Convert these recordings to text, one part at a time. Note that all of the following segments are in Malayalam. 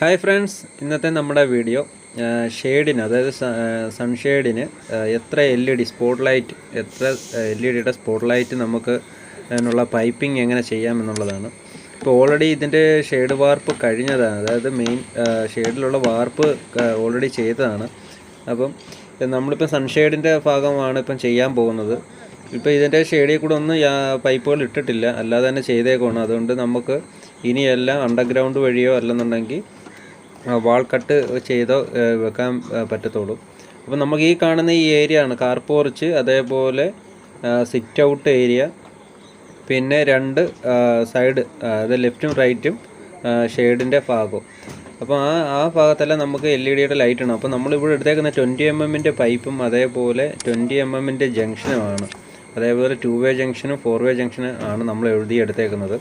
ഹായ് ഫ്രണ്ട്സ്, ഇന്നത്തെ നമ്മുടെ വീഡിയോ ഷെയ്ഡിന്, അതായത് സൺഷെയ്ഡിന് എത്ര LED സ്പോട്ട് ലൈറ്റ്, എത്ര LEDയുടെ സ്പോട്ട് ലൈറ്റ് നമുക്ക് അതിനുള്ള പൈപ്പിംഗ് എങ്ങനെ ചെയ്യാമെന്നുള്ളതാണ്. ഇപ്പോൾ ഓൾറെഡി ഇതിൻ്റെ ഷെയ്ഡ് വാർപ്പ് കഴിഞ്ഞതാണ്, അതായത് മെയിൻ ഷെയ്ഡിലുള്ള വാർപ്പ് ഓൾറെഡി ചെയ്തതാണ്. അപ്പം നമ്മളിപ്പോൾ സൺഷെയ്ഡിൻ്റെ ഭാഗമാണ് ഇപ്പം ചെയ്യാൻ പോകുന്നത്. ഇപ്പോൾ ഇതിൻ്റെ ഷെയ്ഡിൽ കൂടെ ഒന്നും പൈപ്പുകൾ ഇട്ടിട്ടില്ല, അല്ലാതെ തന്നെ ചെയ്തേക്കുവാണ്. അതുകൊണ്ട് നമുക്ക് ഇനിയെല്ലാം അണ്ടർഗ്രൗണ്ട് വഴിയോ അല്ലെന്നുണ്ടെങ്കിൽ വാൾ കട്ട് ചെയ്തോ വെക്കാൻ പറ്റത്തുള്ളൂ. അപ്പോൾ നമുക്ക് ഈ കാണുന്ന ഈ ഏരിയ ആണ് കാർ പോർച്ച്, അതേപോലെ സിറ്റ് ഔട്ട് ഏരിയ, പിന്നെ രണ്ട് സൈഡ്, അത് ലെഫ്റ്റും റൈറ്റും ഷെയ്ഡിൻ്റെ ഭാഗവും. അപ്പോൾ ആ ഭാഗത്തെല്ലാം നമുക്ക് LED ലൈറ്റ് ആണ്. അപ്പോൾ നമ്മളിവിടെ എടുത്തേക്കുന്ന 20 mm പൈപ്പും അതേപോലെ 20 mm ജംഗ്ഷനുമാണ്. അതേപോലെ 2 വേ ജംഗ്ഷനും 4 വേ ജംഗ്ഷനും ആണ് നമ്മൾ എടുത്തേക്കുന്നത്.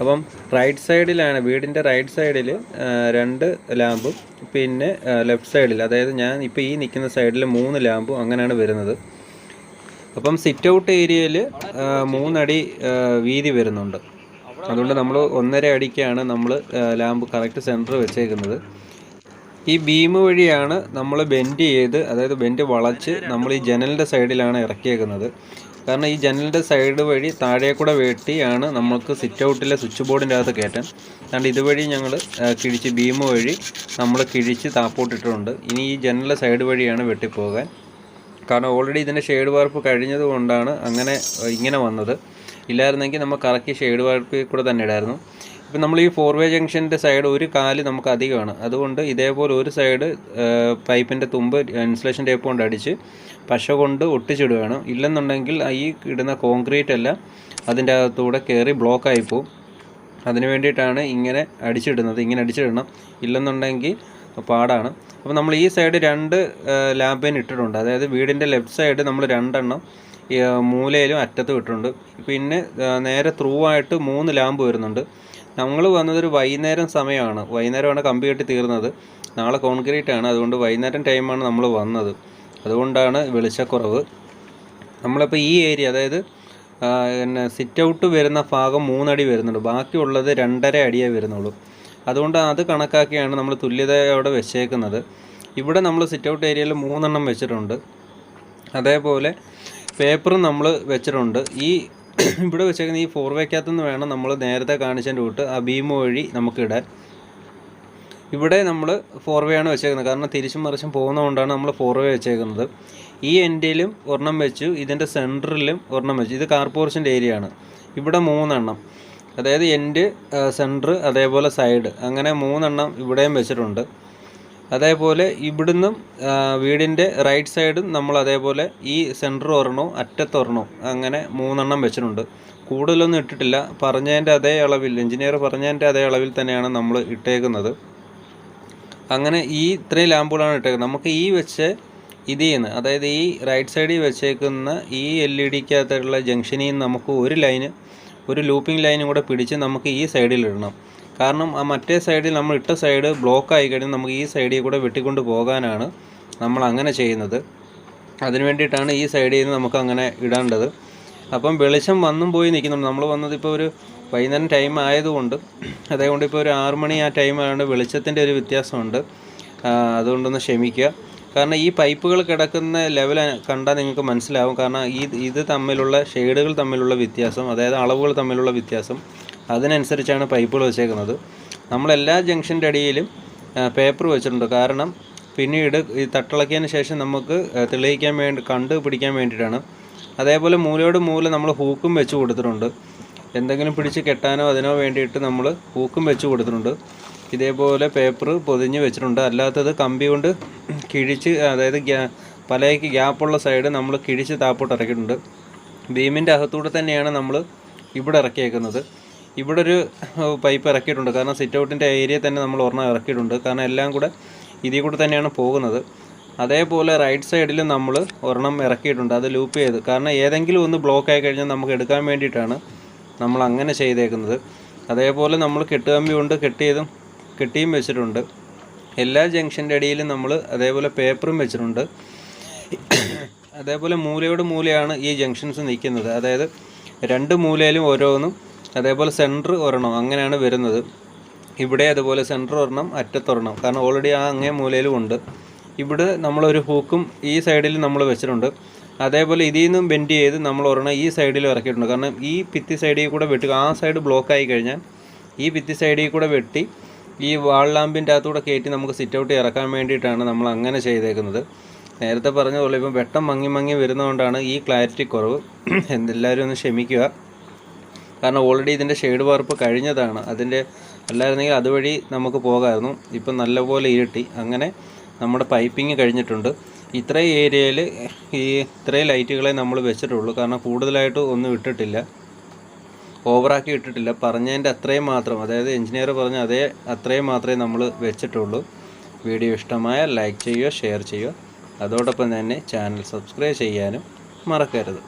അപ്പം റൈറ്റ് സൈഡിലാണ്, വീടിൻ്റെ റൈറ്റ് സൈഡിൽ 2 ലാമ്പും, പിന്നെ ലെഫ്റ്റ് സൈഡിൽ, അതായത് ഞാൻ ഇപ്പോൾ ഈ നിൽക്കുന്ന സൈഡിൽ 3 ലാമ്പും അങ്ങനെയാണ് വരുന്നത്. അപ്പം സിറ്റ് ഔട്ട് ഏരിയയിൽ 3 അടി വീതി വരുന്നുണ്ട്. അതുകൊണ്ട് നമ്മൾ 1.5 അടിക്കാണ് നമ്മൾ ലാമ്പ് കറക്റ്റ് സെൻറ്റർ വെച്ചേക്കുന്നത്. ഈ ബീം വഴിയാണ് നമ്മൾ ബെൻഡ് ചെയ്ത്, അതായത് ബെൻഡ് വളച്ച് നമ്മൾ ഈ ജനലിൻ്റെ സൈഡിലാണ് ഇറക്കിയേക്കുന്നത്. കാരണം ഈ ജനലിൻ്റെ സൈഡ് വഴി താഴെ കൂടെ വെട്ടിയാണ് നമുക്ക് സിറ്റ് ഔട്ടിലെ സ്വിച്ച് ബോർഡിൻ്റെ അകത്ത് കയറ്റാൻ. അതുകൊണ്ട് ഇതുവഴി ഞങ്ങൾ കിഴിച്ച് ബീം വഴി നമ്മൾ കിഴിച്ച് താപ്പോട്ടിട്ടുണ്ട്. ഇനി ഈ ജനലിൻ്റെ സൈഡ് വഴിയാണ് വെട്ടിപ്പോകാൻ. കാരണം ഓൾറെഡി ഇതിൻ്റെ ഷെയ്ഡ് വാർപ്പ് കഴിഞ്ഞത് കൊണ്ടാണ് ഇങ്ങനെ വന്നത്. ഇല്ലായിരുന്നെങ്കിൽ നമുക്ക് കറക്കി ഷെയ്ഡ് വാർപ്പിൽ കൂടെ തന്നെ ഇടായിരുന്നു. ഇപ്പം നമ്മൾ ഈ 4 വേ ജംഗ്ഷൻ്റെ സൈഡ് ഒരു കാല് നമുക്ക് അധികമാണ്. അതുകൊണ്ട് ഇതേപോലെ ഒരു സൈഡ് പൈപ്പിൻ്റെ തുമ്പ് ഇൻസുലേഷൻ ടേപ്പ് കൊണ്ട് അടിച്ച് പശ കൊണ്ട് ഒട്ടിച്ചിടുകയാണ്. ഇല്ലെന്നുണ്ടെങ്കിൽ ഈ ഇടുന്ന കോൺക്രീറ്റ് എല്ലാം അതിൻ്റെ അകത്തൂടെ കയറി ബ്ലോക്കായി പോകും. അതിന് വേണ്ടിയിട്ടാണ് ഇങ്ങനെ അടിച്ചിടുന്നത്. ഇങ്ങനെ അടിച്ചിടണം, ഇല്ലെന്നുണ്ടെങ്കിൽ പാടാണ്. അപ്പോൾ നമ്മൾ ഈ സൈഡ് 2 ലാമ്പിന് ഇട്ടിട്ടുണ്ട്. അതായത് വീടിൻ്റെ ലെഫ്റ്റ് സൈഡ് നമ്മൾ 2 എണ്ണം മൂലയിലും അറ്റത്തും ഇട്ടിട്ടുണ്ട്. പിന്നെ നേരെ ത്രൂ ആയിട്ട് 3 ലാമ്പ് വരുന്നുണ്ട്. നമ്മൾ വന്നതൊരു വൈകുന്നേരം സമയമാണ്. വൈകുന്നേരമാണ് കമ്പി കെട്ടി തീർന്നത്. നാളെ കോൺക്രീറ്റ് ആണ്, അതുകൊണ്ട് വൈകുന്നേരം ടൈമാണ് നമ്മൾ വന്നത്. അതുകൊണ്ടാണ് വെളിച്ചക്കുറവ്. നമ്മളിപ്പോൾ ഈ ഏരിയ, അതായത് സിറ്റ് ഔട്ട് വരുന്ന ഭാഗം 3 അടി വരുന്നുണ്ട്, ബാക്കിയുള്ളത് 2.5 അടിയേ വരുന്നുള്ളൂ. അതുകൊണ്ട് അത് കണക്കാക്കിയാണ് നമ്മൾ തുല്യതയോടെ വെച്ചേക്കുന്നത്. ഇവിടെ നമ്മൾ സിറ്റ് ഔട്ട് ഏരിയയിൽ 3 എണ്ണം വെച്ചിട്ടുണ്ട്. അതേപോലെ പേപ്പറും നമ്മൾ വെച്ചിട്ടുണ്ട്. ഈ ഇവിടെ വെച്ചേക്കുന്ന ഈ 4 വേക്കകത്തുനിന്ന് വേണം നമ്മൾ നേരത്തെ കാണിച്ചതിൻ്റെ കൂട്ട് ആ ബീം വഴി നമുക്കിടാൻ. ഇവിടെ നമ്മൾ 4 വേ ആണ് വെച്ചേക്കുന്നത്. കാരണം തിരിച്ചും മറിച്ചും പോകുന്നതുകൊണ്ടാണ് നമ്മൾ 4 വേ വെച്ചേക്കുന്നത്. ഈ എൻഡിലും ഒരെണ്ണം വെച്ചു, ഇതിൻ്റെ സെൻറ്ററിലും ഒരെണ്ണം വെച്ചു. ഇത് കാർ പോർച്ചിൻ്റെ ഏരിയ ആണ്. ഇവിടെ 3 എണ്ണം, അതായത് എൻഡ്, സെൻറ്റർ, അതേപോലെ സൈഡ്, അങ്ങനെ 3 എണ്ണം ഇവിടെയും വെച്ചിട്ടുണ്ട്. അതേപോലെ ഇവിടുന്നും വീടിൻ്റെ റൈറ്റ് സൈഡും നമ്മൾ അതേപോലെ ഈ സെൻറ്റർ ഒരെണ്ണവും അറ്റത്തൊരെണ്ണവും അങ്ങനെ 3 എണ്ണം വെച്ചിട്ടുണ്ട്. കൂടുതലൊന്നും ഇട്ടിട്ടില്ല. പറഞ്ഞതിൻ്റെ അതേ അളവിൽ, എഞ്ചിനീയർ പറഞ്ഞതിൻ്റെ അതേ അളവിൽ തന്നെയാണ് നമ്മൾ ഇട്ടേക്കുന്നത്. അങ്ങനെ ഈ ഇത്രയും ലാമ്പുകളാണ് ഇട്ടേക്കുന്നത്. നമുക്ക് ഈ വെച്ച് ഇതിൽ നിന്ന്, അതായത് ഈ റൈറ്റ് സൈഡിൽ വെച്ചേക്കുന്ന ഈ LEDക്കകത്തുള്ള ജംഗ്ഷനിൽ നിന്ന് നമുക്ക് ഒരു ലൂപ്പിംഗ് ലൈനും കൂടെ പിടിച്ച് നമുക്ക് ഈ സൈഡിൽ ഇടണം. കാരണം ആ മറ്റേ സൈഡിൽ നമ്മൾ ഇട്ട സൈഡ് ബ്ലോക്ക് ആയി കഴിഞ്ഞാൽ നമുക്ക് ഈ സൈഡിൽ കൂടെ വെട്ടിക്കൊണ്ട് പോകാനാണ് നമ്മൾ അങ്ങനെ ചെയ്യുന്നത്. അതിന് വേണ്ടിയിട്ടാണ് ഈ സൈഡിൽ നിന്ന് നമുക്ക് അങ്ങനെ ഇടേണ്ടത്. അപ്പം വെളിച്ചം വന്നും പോയി നിൽക്കുന്നുണ്ട്. നമ്മൾ വന്നതിപ്പോൾ ഒരു വൈകുന്നേരം ടൈം ആയതുകൊണ്ട്, അതുകൊണ്ട് ഇപ്പോൾ ഒരു 6 മണി ആ ടൈം ആയതുകൊണ്ട് വെളിച്ചത്തിൻ്റെ ഒരു വ്യത്യാസമുണ്ട്. അതുകൊണ്ടൊന്ന് ക്ഷമിക്കുക. കാരണം ഈ പൈപ്പുകൾ കിടക്കുന്ന ലെവൽ കണ്ടാൽ നിങ്ങൾക്ക് മനസ്സിലാവും. കാരണം ഇത് തമ്മിലുള്ള ഷെയ്ഡുകൾ തമ്മിലുള്ള വ്യത്യാസം, അതായത് അളവുകൾ തമ്മിലുള്ള വ്യത്യാസം, അതിനനുസരിച്ചാണ് പൈപ്പുകൾ വെച്ചേക്കുന്നത്. നമ്മളെല്ലാ ജംഗ്ഷൻ്റെ അടിയിലും പേപ്പർ വെച്ചിട്ടുണ്ട്. കാരണം പിന്നീട് ഈ തട്ടിളക്കിയതിന് ശേഷം നമുക്ക് തെളിയിക്കാൻ കണ്ടുപിടിക്കാൻ വേണ്ടിയിട്ടാണ്. അതേപോലെ മൂലയോട് മൂല നമ്മൾ ഹൂക്കും വെച്ച് കൊടുത്തിട്ടുണ്ട്. എന്തെങ്കിലും പിടിച്ച് കെട്ടാനോ അതിനോ വേണ്ടിയിട്ട് നമ്മൾ ഹൂക്കും വെച്ച് കൊടുത്തിട്ടുണ്ട്. ഇതേപോലെ പേപ്പർ പൊതിഞ്ഞ് വെച്ചിട്ടുണ്ട്. അല്ലാത്തത് കമ്പി കൊണ്ട് കിഴിച്ച്, അതായത് പലയ്ക്ക് ഗ്യാപ്പുള്ള സൈഡ് നമ്മൾ കിഴിച്ച് താപ്പോട്ട് ഇറക്കിയിട്ടുണ്ട്. ബീമിൻ്റെ അകത്തൂടെ തന്നെയാണ് നമ്മൾ ഇവിടെ ഇറക്കിയേക്കുന്നത്. ഇവിടെ ഒരു പൈപ്പ് ഇറക്കിയിട്ടുണ്ട്. കാരണം സിറ്റ് ഔട്ടിൻ്റെ ഏരിയ തന്നെ നമ്മൾ ഒരെണ്ണം ഇറക്കിയിട്ടുണ്ട്. കാരണം എല്ലാം കൂടെ ഇതിൽ കൂടെ തന്നെയാണ് പോകുന്നത്. അതേപോലെ റൈറ്റ് സൈഡിൽ നമ്മൾ ഒരെണ്ണം ഇറക്കിയിട്ടുണ്ട്, അത് ലൂപ്പ് ചെയ്ത്. കാരണം ഏതെങ്കിലും ഒന്ന് ബ്ലോക്ക് ആയി കഴിഞ്ഞാൽ നമുക്ക് എടുക്കാൻ വേണ്ടിയിട്ടാണ് നമ്മൾ അങ്ങനെ ചെയ്തേക്കുന്നത്. അതേപോലെ നമ്മൾ കെട്ടുകമ്പി കൊണ്ട് കെട്ടിയും വെച്ചിട്ടുണ്ട്. എല്ലാ ജംഗ്ഷൻ്റെ അടിയിലും നമ്മൾ അതേപോലെ പേപ്പറും വെച്ചിട്ടുണ്ട്. അതേപോലെ മൂലയോട് മൂലയാണ് ഈ ജംഗ്ഷൻസ് നിൽക്കുന്നത്. അതായത് 2 മൂലയിലും ഓരോന്നും, അതേപോലെ സെൻറ്റർ ഒരെണ്ണം, അങ്ങനെയാണ് വരുന്നത്. ഇവിടെ അതുപോലെ സെൻറ്റർ ഒരെണ്ണം, അറ്റത്തൊരെണ്ണം. കാരണം ഓൾറെഡി ആ അങ്ങേ മൂലയിലും ഉണ്ട്. ഇവിടെ നമ്മളൊരു ഹൂക്കും ഈ സൈഡിൽ നമ്മൾ വെച്ചിട്ടുണ്ട്. അതേപോലെ ഇതിൽ നിന്നും ബെൻഡ് ചെയ്ത് നമ്മൾ ഒരെണ്ണം ഈ സൈഡിൽ ഇറക്കിയിട്ടുണ്ട്. കാരണം ഈ ഭിത്തി സൈഡിൽ കൂടെ വെട്ടി, ആ സൈഡ് ബ്ലോക്കായി കഴിഞ്ഞാൽ ഈ ഭിത്തി സൈഡിൽ കൂടെ വെട്ടി ഈ വാൾ ലാമ്പിൻ്റെ അകത്തൂടെ കയറ്റി നമുക്ക് സിറ്റ് ഔട്ട് ഇറക്കാൻ വേണ്ടിയിട്ടാണ് നമ്മൾ അങ്ങനെ ചെയ്തേക്കുന്നത്. നേരത്തെ പറഞ്ഞ പോലെ ഇപ്പം വെട്ടം മങ്ങി വരുന്നതുകൊണ്ടാണ് ഈ ക്ലാരിറ്റി കുറവ്. എല്ലാവരും ഒന്ന് ക്ഷമിക്കുക. കാരണം ഓൾറെഡി ഇതിൻ്റെ ഷെയ്ഡ് വാർപ്പ് കഴിഞ്ഞതാണ്. അല്ലായിരുന്നെങ്കിൽ അതുവഴി നമുക്ക് പോകാമായിരുന്നു. ഇപ്പം നല്ലപോലെ ഇരുട്ടി. അങ്ങനെ നമ്മുടെ പൈപ്പിങ് കഴിഞ്ഞിട്ടുണ്ട്. ഇത്രയും ഏരിയയിൽ ഇത്രയും ലൈറ്റുകളെ നമ്മൾ വെച്ചിട്ടുള്ളൂ. കാരണം കൂടുതലായിട്ട് ഒന്നും ഇട്ടിട്ടില്ല, ഓവറാക്കി ഇട്ടിട്ടില്ല. പറഞ്ഞതിൻ്റെ അത്രയും മാത്രം, അതായത് എഞ്ചിനീയർ പറഞ്ഞ അത്രയും മാത്രമേ നമ്മൾ വെച്ചിട്ടുള്ളൂ. വീഡിയോ ഇഷ്ടമായാൽ ലൈക്ക് ചെയ്യുക, ഷെയർ ചെയ്യുക. അതോടൊപ്പം തന്നെ ചാനൽ സബ്സ്ക്രൈബ് ചെയ്യാനും മറക്കരുത്.